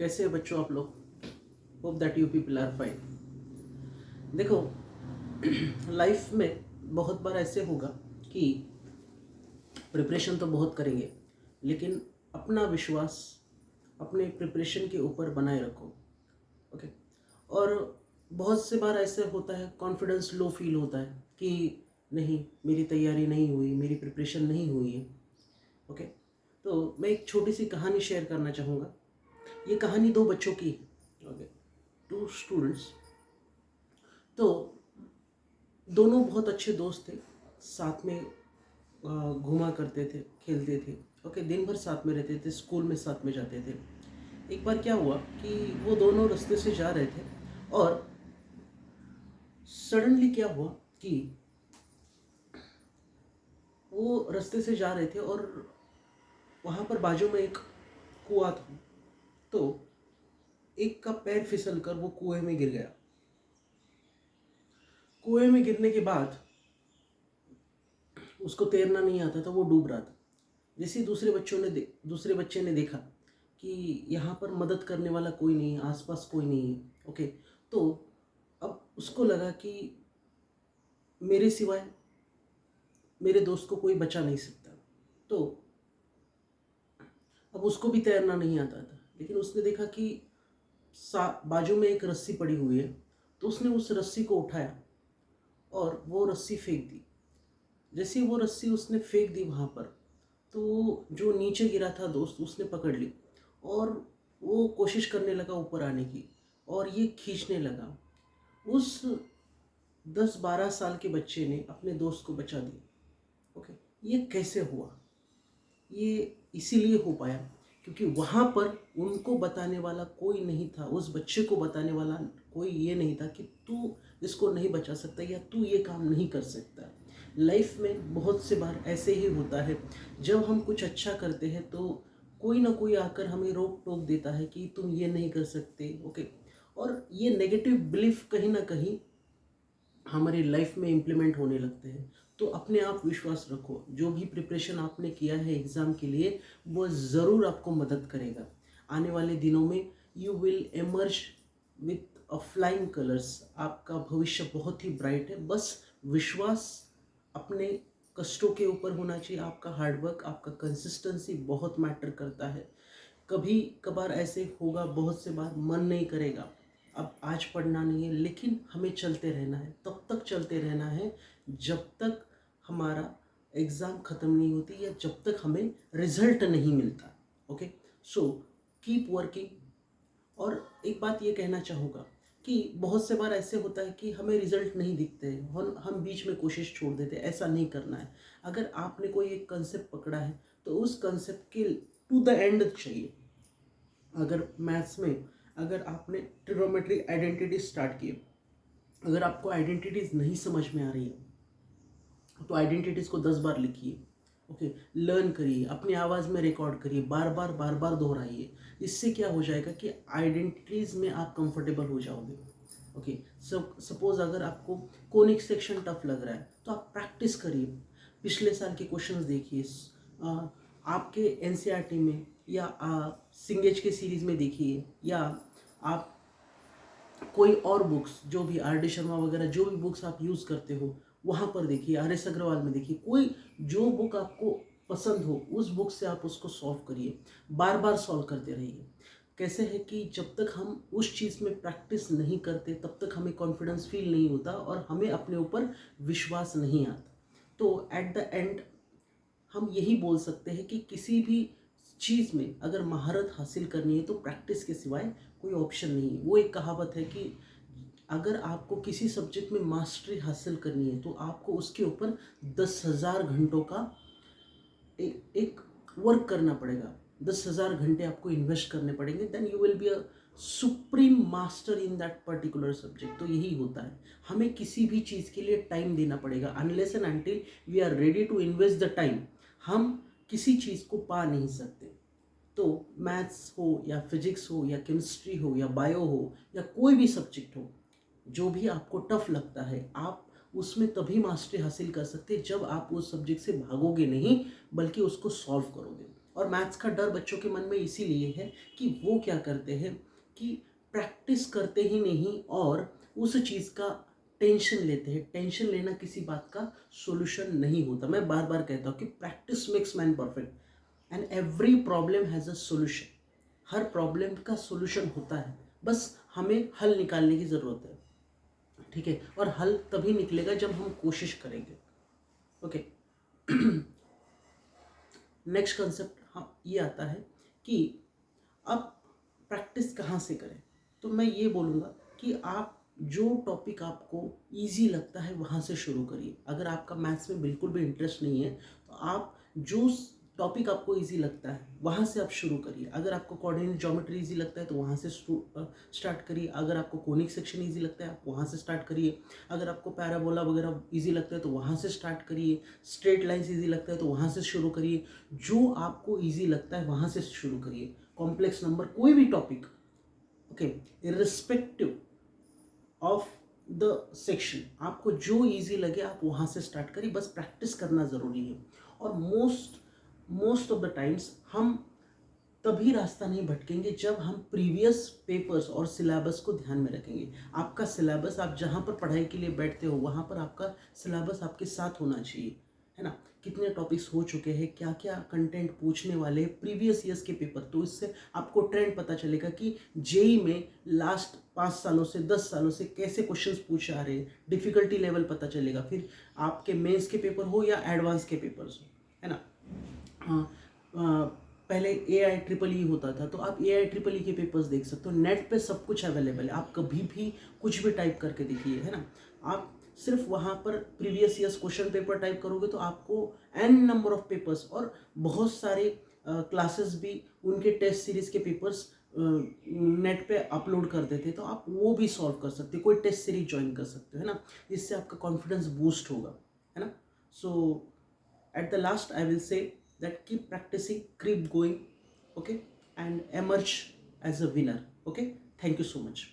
कैसे हैं बच्चों आप लोग? Hope that you people are fine. देखो, लाइफ में बहुत बार ऐसे होगा कि प्रिपरेशन तो बहुत करेंगे, लेकिन अपना विश्वास अपने प्रिपरेशन के ऊपर बनाए रखो। ओके। और बहुत से बार ऐसे होता है, कॉन्फिडेंस लो फील होता है कि नहीं, मेरी तैयारी नहीं हुई, मेरी प्रिपरेशन नहीं हुई है। ओके। तो मैं एक छोटी सी कहानी शेयर करना चाहूँगा। ये कहानी दो बच्चों की है। ओके। Two students. तो दोनों बहुत अच्छे दोस्त थे, साथ में घूमा करते थे, खेलते थे। ओके, दिन भर साथ में रहते थे, स्कूल में साथ में जाते थे। एक बार क्या हुआ कि वो दोनों रास्ते से जा रहे थे और सडनली क्या हुआ कि वो रास्ते से जा रहे थे और वहाँ पर बाजू में एक कुआं था। तो एक का पैर फिसल कर वो कुएं में गिर गया। कुएं में गिरने के बाद उसको तैरना नहीं आता था, वो डूब रहा था। जैसे ही दूसरे बच्चे ने देखा कि यहाँ पर मदद करने वाला कोई नहीं है, आसपास कोई नहीं है। ओके। तो अब उसको लगा कि मेरे सिवाय मेरे दोस्त को कोई बचा नहीं सकता। तो अब उसको भी तैरना नहीं आता था, लेकिन उसने देखा कि बाजू में एक रस्सी पड़ी हुई है। तो उसने उस रस्सी को उठाया और वो रस्सी फेंक दी। जैसे ही वो रस्सी उसने फेंक दी वहाँ पर, तो जो नीचे गिरा था दोस्त, उसने पकड़ ली और वो कोशिश करने लगा ऊपर आने की, और ये खींचने लगा। उस 10-12 साल के बच्चे ने अपने दोस्त को बचा दिया। ओके। ये कैसे हुआ? ये इसीलिए हो पाया क्योंकि वहाँ पर उनको बताने वाला कोई नहीं था, उस बच्चे को बताने वाला कोई ये नहीं था कि तू इसको नहीं बचा सकता या तू ये काम नहीं कर सकता। लाइफ में बहुत से बार ऐसे ही होता है, जब हम कुछ अच्छा करते हैं तो कोई ना कोई आकर हमें रोक टोक देता है कि तुम ये नहीं कर सकते। ओके। और ये नेगेटिव बिलीफ कहीं ना कहीं हमारी लाइफ में इम्प्लीमेंट होने लगते हैं। तो अपने आप विश्वास रखो, जो भी प्रिपरेशन आपने किया है एग्ज़ाम के लिए, वो ज़रूर आपको मदद करेगा। आने वाले दिनों में you will emerge with a flying colours. आपका भविष्य बहुत ही ब्राइट है। बस विश्वास अपने कष्टों के ऊपर होना चाहिए। आपका हार्डवर्क, आपका कंसिस्टेंसी बहुत मैटर करता है। कभी कभार ऐसे होगा, बहुत से बार मन नहीं करेगा, अब आज पढ़ना नहीं है, लेकिन हमें चलते रहना है। तब तक चलते रहना है जब तक हमारा एग्ज़ाम ख़त्म नहीं होती या जब तक हमें रिजल्ट नहीं मिलता। ओके। So keep working. और एक बात ये कहना चाहूँगा कि बहुत से बार ऐसे होता है कि हमें रिजल्ट नहीं दिखते हैं और हम बीच में कोशिश छोड़ देते हैं। ऐसा नहीं करना है। अगर आपने कोई एक कंसेप्ट पकड़ा है तो उस कंसेप्ट के टू द एंड चाहिए। अगर मैथ्स में अगर आपने ट्रिग्नोमेट्री आइडेंटिटी स्टार्ट की, अगर आपको आइडेंटिटीज़ नहीं समझ में आ रही है तो आइडेंटिटीज़ को 10 बार लिखिए। ओके। लर्न करिए, अपनी आवाज़ में रिकॉर्ड करिए, बार बार दोहराइए। इससे क्या हो जाएगा कि आइडेंटिटीज़ में आप कंफर्टेबल हो जाओगे। ओके। सपोज़ अगर आपको कोनिक सेक्शन टफ लग रहा है तो आप प्रैक्टिस करिए, पिछले साल के क्वेश्चंस देखिए, आपके एनसीईआरटी में या सिंगेज के सीरीज़ में देखिए, या आप कोई और बुक्स, जो भी आर डी शर्मा वगैरह जो भी बुक्स आप यूज़ करते हो वहाँ पर देखिए, आर एस अग्रवाल में देखिए। कोई जो बुक आपको पसंद हो उस बुक से आप उसको सॉल्व करिए, बार बार सॉल्व करते रहिए। कैसे है कि जब तक हम उस चीज़ में प्रैक्टिस नहीं करते तब तक हमें कॉन्फिडेंस फील नहीं होता और हमें अपने ऊपर विश्वास नहीं आता। तो एट द एंड हम यही बोल सकते हैं कि किसी भी चीज़ में अगर महारत हासिल करनी है तो प्रैक्टिस के सिवाय कोई ऑप्शन नहीं है। वो एक कहावत है कि अगर आपको किसी सब्जेक्ट में मास्टरी हासिल करनी है तो आपको उसके ऊपर 10,000 घंटों का एक वर्क करना पड़ेगा। 10,000 घंटे आपको इन्वेस्ट करने पड़ेंगे। Then you will be a supreme master in that particular subject. तो यही होता है, हमें किसी भी चीज़ के लिए टाइम देना पड़ेगा। Unless and until we are ready to invest the time, हम किसी चीज़ को पा नहीं सकते। तो मैथ्स हो या फिजिक्स हो या केमिस्ट्री हो या बायो हो या कोई भी सब्जेक्ट हो, जो भी आपको टफ लगता है, आप उसमें तभी मास्टरी हासिल कर सकते हैं जब आप उस सब्जेक्ट से भागोगे नहीं, बल्कि उसको सॉल्व करोगे। और मैथ्स का डर बच्चों के मन में इसीलिए है कि वो क्या करते हैं कि प्रैक्टिस करते ही नहीं और उस चीज़ का टेंशन लेते हैं। टेंशन लेना किसी बात का सॉल्यूशन नहीं होता। मैं बार बार कहता हूँ कि practice makes man perfect and every problem has a solution. Her problem का सॉल्यूशन होता है, बस हमें हल निकालने की ज़रूरत है। ठीक है, और हल तभी निकलेगा जब हम कोशिश करेंगे। ओके, नेक्स्ट कंसेप्ट हाँ ये आता है कि अब प्रैक्टिस कहाँ से करें। तो मैं ये बोलूँगा कि आप जो टॉपिक आपको इजी लगता है वहाँ से शुरू करिए। अगर आपका मैथ्स में बिल्कुल भी इंटरेस्ट नहीं है तो आप जो टॉपिक आपको इजी लगता है वहाँ से आप शुरू करिए। अगर आपको कोऑर्डिनेट ज्योमेट्री इजी लगता है तो वहाँ से स्टार्ट करिए। अगर आपको कोनिक सेक्शन इजी लगता है आप वहाँ से स्टार्ट करिए। अगर आपको पैराबोला वगैरह इजी लगता है तो वहाँ से स्टार्ट करिए। स्ट्रेट लाइन्स इजी लगता है तो वहाँ से शुरू करिए। जो आपको इजी लगता है वहाँ से शुरू करिए। कॉम्प्लेक्स नंबर कोई भी topic, okay, irrespective of the section, आपको जो इजी लगे आप वहाँ से स्टार्ट करिए। बस प्रैक्टिस करना ज़रूरी है। और मोस्ट ऑफ द टाइम्स हम तभी रास्ता नहीं भटकेंगे जब हम प्रीवियस पेपर्स और सिलेबस को ध्यान में रखेंगे। आपका सिलेबस, आप जहाँ पर पढ़ाई के लिए बैठते हो वहाँ पर आपका सिलेबस आपके साथ होना चाहिए, है ना। कितने टॉपिक्स हो चुके हैं, क्या क्या कंटेंट पूछने वाले हैं प्रीवियस ईयर्स के पेपर, तो इससे आपको ट्रेंड पता चलेगा कि जेई में लास्ट 5 सालों से 10 सालों से कैसे क्वेश्चंस पूछे आ रहे हैं। डिफ़िकल्टी लेवल पता चलेगा, फिर आपके मेंस के पेपर हो या एडवांस के पेपर्स हो, है ना। पहले AIEEE होता था, तो आप AIEEE के पेपर्स देख सकते हो। नेट पे सब कुछ अवेलेबल है, आप कभी भी कुछ भी टाइप करके देखिए, है ना। आप सिर्फ वहाँ पर previous years question paper type करोगे तो आपको n नंबर ऑफ पेपर्स और बहुत सारे क्लासेस भी उनके टेस्ट सीरीज के पेपर्स नेट पे अपलोड कर देते हैं, तो आप वो भी सॉल्व कर सकते हो। कोई टेस्ट सीरीज ज्वाइन कर सकते हो, है ना। इससे आपका कॉन्फिडेंस बूस्ट होगा, है ना। सो at the last I will say that keep practicing, keep going, okay, and emerge as a winner. Okay, thank you so much.